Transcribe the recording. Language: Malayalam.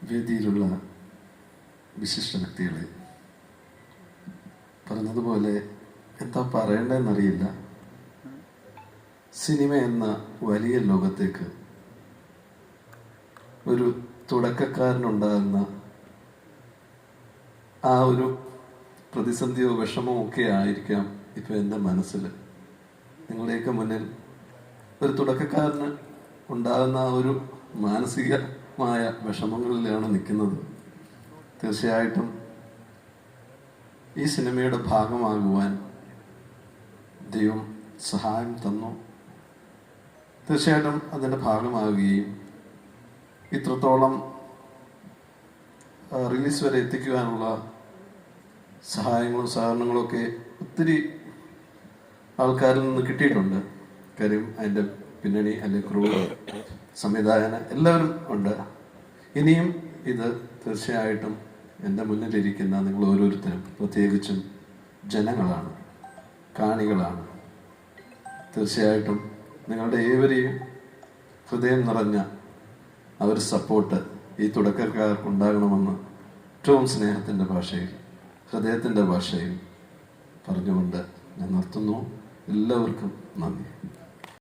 വേദിയിലുള്ള വിശിഷ്ട വ്യക്തികളെ, പറഞ്ഞതുപോലെ എന്താ പറയേണ്ടതെന്നറിയില്ല. സിനിമ എന്ന വലിയ ലോകത്തേക്ക് ഒരു തുടക്കക്കാരനുണ്ടാകുന്ന ആ ഒരു പ്രതിസന്ധിയോ വിഷമോ ഒക്കെ ആയിരിക്കാം ഇപ്പം എൻ്റെ മനസ്സിൽ. നിങ്ങളുടെയൊക്കെ മുന്നിൽ ഒരു തുടക്കക്കാരന് ഉണ്ടാകുന്ന ആ ഒരു മാനസികമായ വിഷമങ്ങളിലാണ് നിൽക്കുന്നത്. തീർച്ചയായിട്ടും ഈ സിനിമയുടെ ഭാഗമാകുവാൻ ദൈവം സഹായം തന്നു. തീർച്ചയായിട്ടും അതിൻ്റെ ഭാഗമാകുകയും ഇത്രത്തോളം റിലീസ് വരെ എത്തിക്കുവാനുള്ള സഹായങ്ങളും സഹകരണങ്ങളും ഒക്കെ ഒത്തിരി ആൾക്കാരിൽ നിന്ന് കിട്ടിയിട്ടുണ്ട്. കാര്യം അതിൻ്റെ പിന്നണി അല്ലെങ്കിൽ ക്രൂ, സംവിധായകൻ എല്ലാവരും ഉണ്ട്. ഇനിയും ഇത് തീർച്ചയായിട്ടും എൻ്റെ മുന്നിലിരിക്കുന്ന നിങ്ങൾ ഓരോരുത്തരും, പ്രത്യേകിച്ചും ജനങ്ങളാണ്, കാണികളാണ്. തീർച്ചയായിട്ടും നിങ്ങളുടെ ഏവരെയും ഹൃദയം നിറഞ്ഞ ആ ഒരു സപ്പോർട്ട് ഈ തുടക്കക്കാർക്കുണ്ടാകണമെന്ന് ഏറ്റവും സ്നേഹത്തിൻ്റെ ഭാഷയിൽ, ഹൃദയത്തിൻ്റെ ഭാഷയിൽ പറഞ്ഞുകൊണ്ട് ഞാൻ നിർത്തുന്നു. എല്ലാവർക്കും നന്ദി.